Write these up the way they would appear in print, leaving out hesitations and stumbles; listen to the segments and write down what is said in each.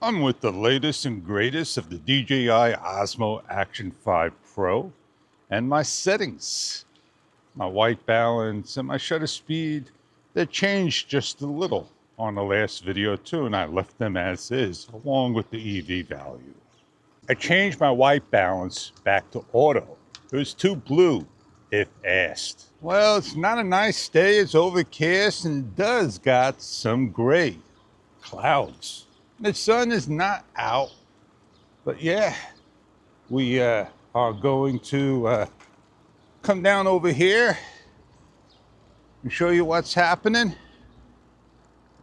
I'm with the latest and greatest of the DJI Osmo Action 5 Pro and my settings. My white balance and my shutter speed, they changed just a little on the last video too, and I left them as is along with the EV value. I changed my white balance back to auto. It was too blue if asked. Well, it's not a nice day, it's overcast and it does got some gray clouds. The sun is not out, but yeah, we are going to come down over here and show you what's happening.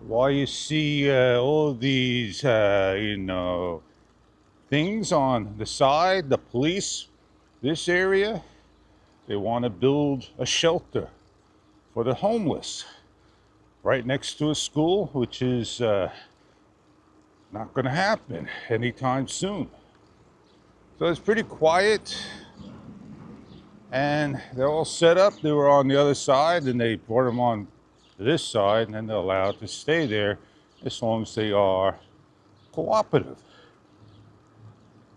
While you see all these, things on the side, the police, this area, they want to build a shelter for the homeless right next to a school, which is not going to happen anytime soon. So it's pretty quiet, and they're all set up. They were on the other side, and they brought them on this side, and then they're allowed to stay there as long as they are cooperative.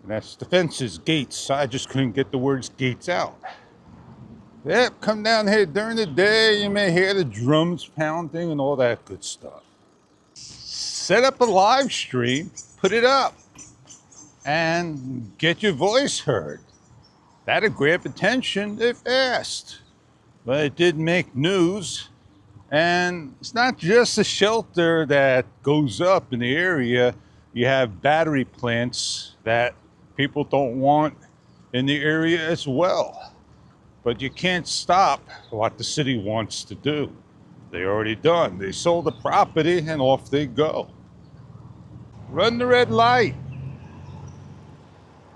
And that's the fences, gates. I just couldn't get the words gates out. Yep, come down here during the day. You may hear the drums pounding and all that good stuff. Set up a live stream, put it up, and get your voice heard. That'd grab attention if asked. But it did make news. And it's not just a shelter that goes up in the area. You have battery plants that people don't want in the area as well. But you can't stop what the city wants to do. They already done. They sold the property and off they go. Run the red light.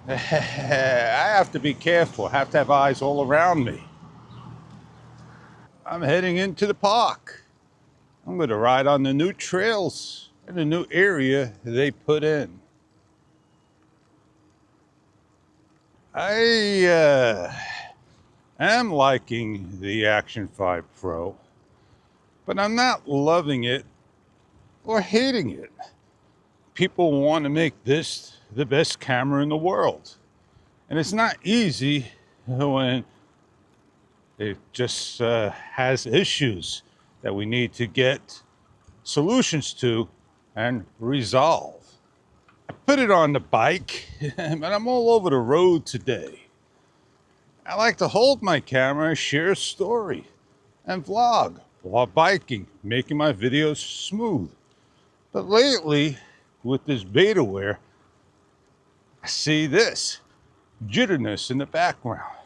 I have to be careful. I have to have eyes all around me. I'm heading into the park. I'm going to ride on the new trails in the new area they put in. I am liking the Action 5 Pro, but I'm not loving it or hating it. People want to make this the best camera in the world. And it's not easy when it just has issues that we need to get solutions to and resolve. I put it on the bike, but I'm all over the road today. I like to hold my camera, share a story, and vlog while biking, making my videos smooth. But lately, with this beta wear, I see this jitterness in the background.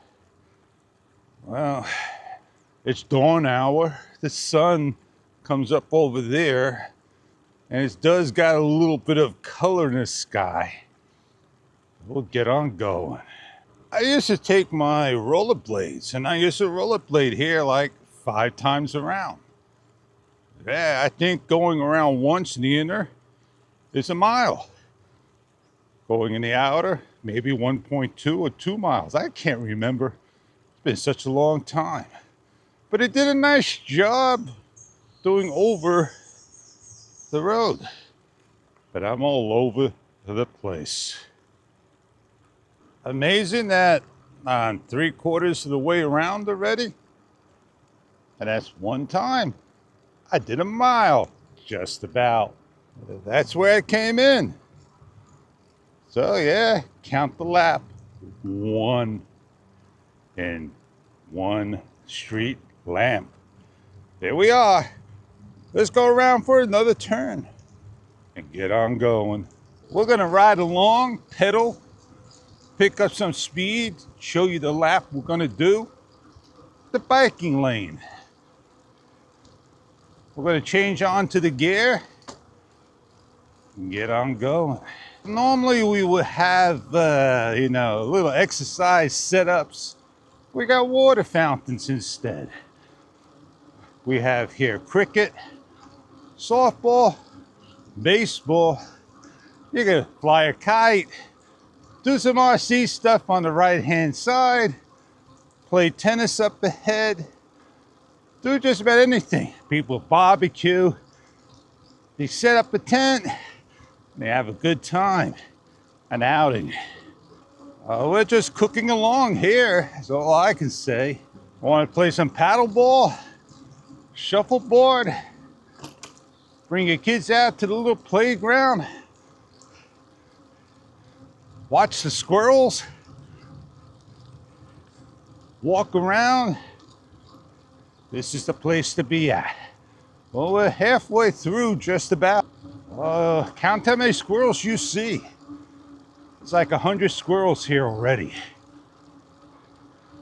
Well, it's dawn hour. The sun comes up over there, and it does got a little bit of color in the sky. We'll get on going. I used to take my rollerblades, and I used to rollerblade here like 5 times around. Yeah, I think going around once in the inner is a mile. Going in the outer, maybe 1.2 or 2 miles. I can't remember. It's been such a long time. But it did a nice job doing over the road. But I'm all over the place. Amazing that I'm 3/4 of the way around already. And that's one time. I did a mile, just about. That's where I came in. So yeah, count the lap. 1 in 1 street lamp. There we are. Let's go around for another turn and get on going. We're gonna ride along, pedal, pick up some speed, show you the lap we're gonna do. The biking lane. We're gonna change on to the gear and get on going. Normally we would have, little exercise setups. We got water fountains instead. We have here cricket, softball, baseball. You can fly a kite, do some RC stuff on the right-hand side, play tennis up ahead, do just about anything. People barbecue, they set up a tent, They have a good time, an outing. We're just cooking along here, is all I can say. Want to play some paddleball, shuffleboard, bring your kids out to the little playground, watch the squirrels, walk around. This is the place to be at. Well, we're halfway through just about. Count how many squirrels you see. It's like 100 squirrels here already.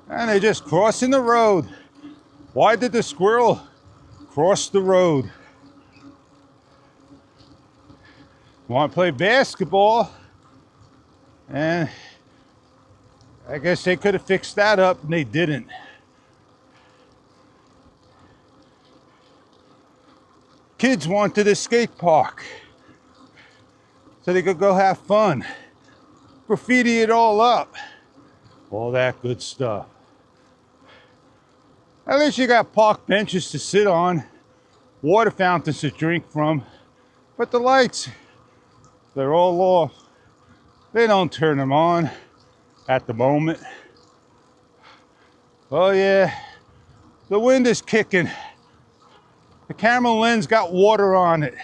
And they're just crossing the road. Why did the squirrel cross the road? Want to play basketball? And I guess they could have fixed that up and they didn't. Kids wanted a skate park so they could go have fun. Graffiti it all up. All that good stuff. At least you got park benches to sit on, water fountains to drink from, but the lights, they're all off. They don't turn them on at the moment. Oh yeah, the wind is kicking. The camera lens got water on it.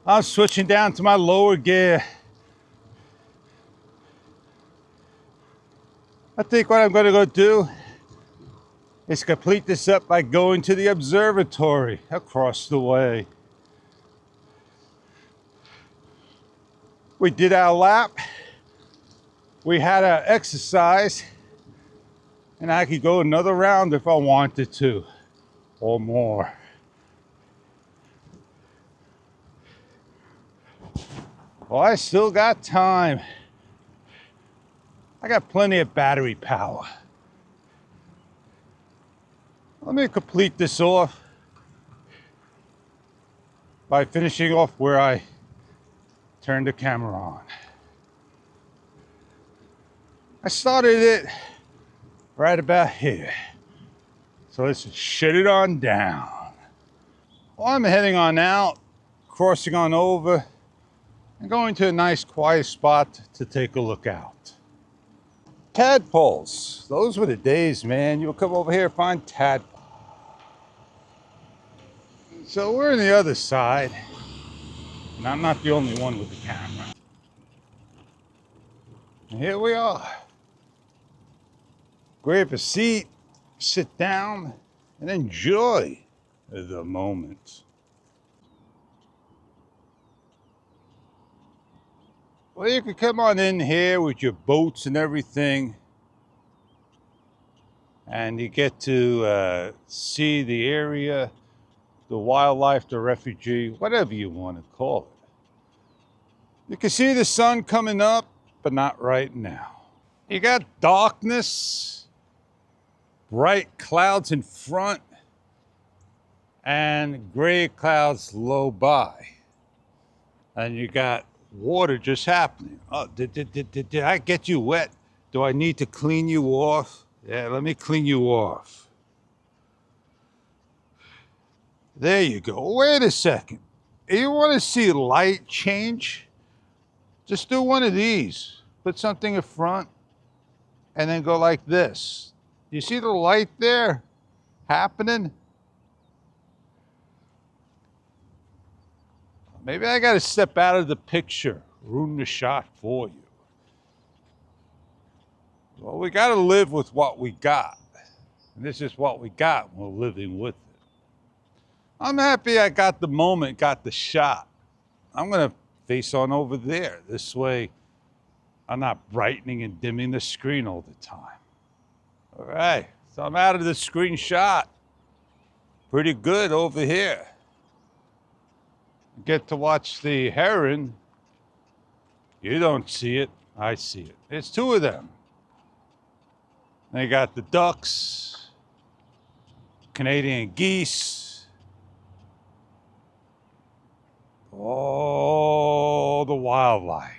I'm switching down to my lower gear. I think what I'm gonna go do is complete this up by going to the observatory across the way. We did our lap. We had our exercise. And I could go another round if I wanted to, or more. Well, I still got time. I got plenty of battery power. Let me complete this off by finishing off where I turned the camera on. I started it right about here. So let's shut it on down. Well, I'm heading on out, crossing on over, and going to a nice quiet spot to take a look out. Tadpoles. Those were the days, man. You'll come over here and find tadpoles. So we're on the other side, and I'm not the only one with the camera. And here we are. Grab a seat, sit down, and enjoy the moment. Well, you can come on in here with your boats and everything, and you get to see the area, the wildlife, the refugee, whatever you want to call it. You can see the sun coming up, but not right now. You got darkness, bright clouds in front, and gray clouds low by. And you got water just happening. Oh, did I get you wet? Do I need to clean you off? Yeah, let me clean you off. There you go. Wait a second. You want to see light change? Just do one of these. Put something in front and then go like this. You see the light there happening? Maybe I got to step out of the picture, ruin the shot for you. Well, we got to live with what we got. And this is what we got. We're living with it. I'm happy I got the moment, got the shot. I'm going to face on over there. This way, I'm not brightening and dimming the screen all the time. All right, so I'm out of the screenshot. Pretty good over here. Get to watch the heron. You don't see it, I see it. There's two of them. They got the ducks, Canadian geese, all the wildlife.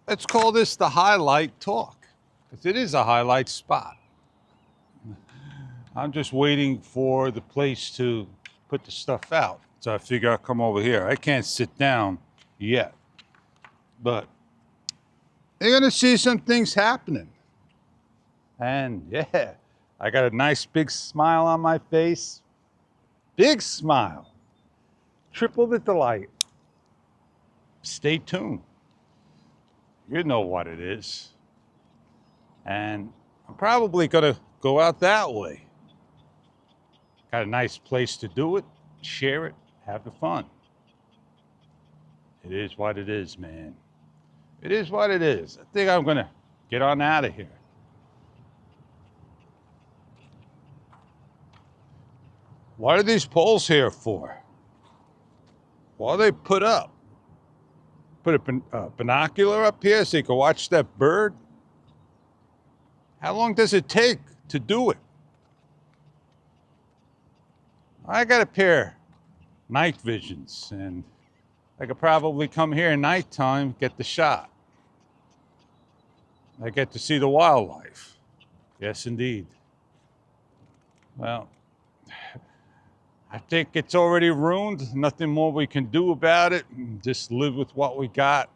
Let's call this the highlight talk, because it is a highlight spot. I'm just waiting for the place to put the stuff out. So I figure I'll come over here. I can't sit down yet, but you're gonna see some things happening. And yeah, I got a nice big smile on my face. Big smile. Triple the delight. Stay tuned. You know what it is. And I'm probably gonna go out that way. Got a nice place to do it, share it, have the fun. It is what it is, man. It is what it is. I think I'm gonna get on out of here. What are these poles here for? What are they put up? Put a binocular up here so you can watch that bird? How long does it take to do it? I got a pair night visions, and I could probably come here at nighttime, get the shot. I get to see the wildlife. Yes, indeed. Well, I think it's already ruined. Nothing more we can do about it. Just live with what we got.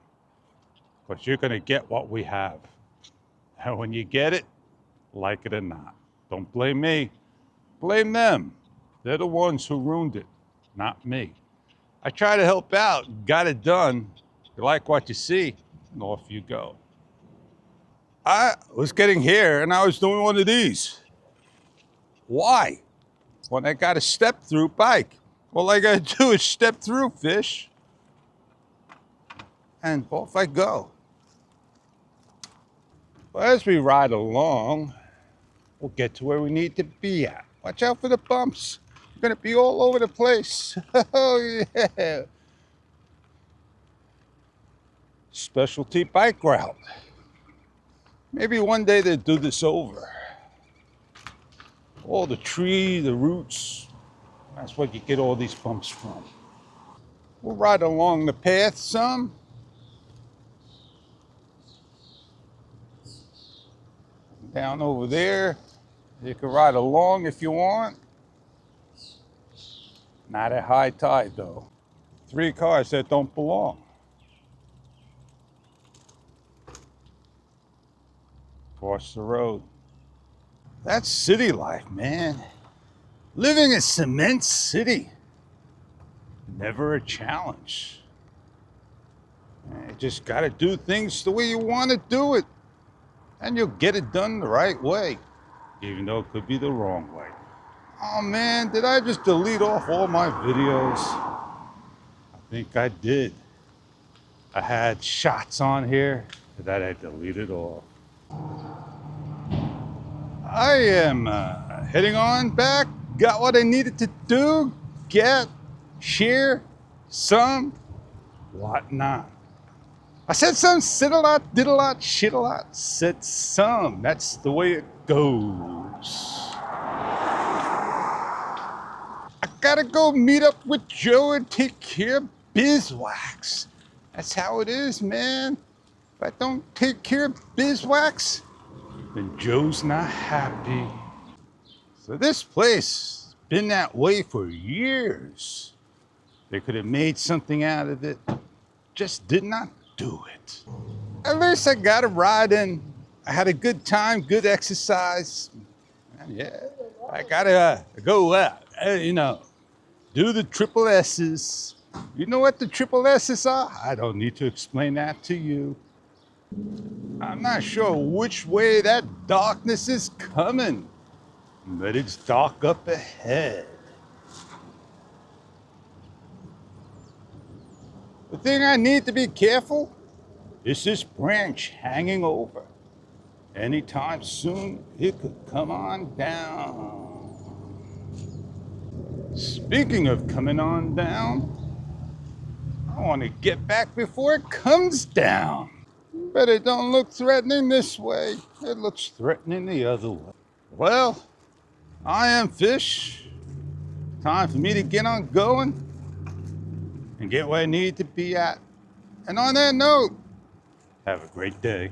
But you're going to get what we have. And when you get it, like it or not, don't blame me. Blame them. They're the ones who ruined it, not me. I try to help out, got it done. You like what you see, and off you go. I was getting here and I was doing one of these. Why? When I got a step-through bike. All I gotta do is step through, fish. And off I go. Well, as we ride along, we'll get to where we need to be at. Watch out for the bumps. We're gonna be all over the place. Oh yeah. Specialty bike route. Maybe one day they'll do this over. All the tree, the roots, that's what you get all these bumps from. We'll ride along the path some. Down over there. You can ride along if you want. Not at high tide though. 3 cars that don't belong. Across the road. That's city life, man. Living in Cement City. Never a challenge. You just gotta do things the way you want to do it. And you'll get it done the right way. Even though it could be the wrong way. Oh man, did I just delete off all my videos? I think I did. I had shots on here that I deleted off. I am heading on back. Got what I needed to do. Get, share, some, whatnot. I said some, sit a lot, did a lot, shit a lot, said some. That's the way it goes. I gotta go meet up with Joe and take care of beeswax. That's how it is, man. If I don't take care of beeswax, then Joe's not happy. So this place has been that way for years. They could have made something out of it, just did not do it. At least I got a ride in. I had a good time, good exercise. And yeah, I gotta go out, do the triple S's. You know what the triple S's are? I don't need to explain that to you. I'm not sure which way that darkness is coming, but it's dark up ahead. The thing I need to be careful is this branch hanging over. Anytime soon, it could come on down. Speaking of coming on down, I want to get back before it comes down. But it don't look threatening this way. It looks threatening the other way. Well, I am Fish. Time for me to get on going and get where I need to be at. And on that note, have a great day.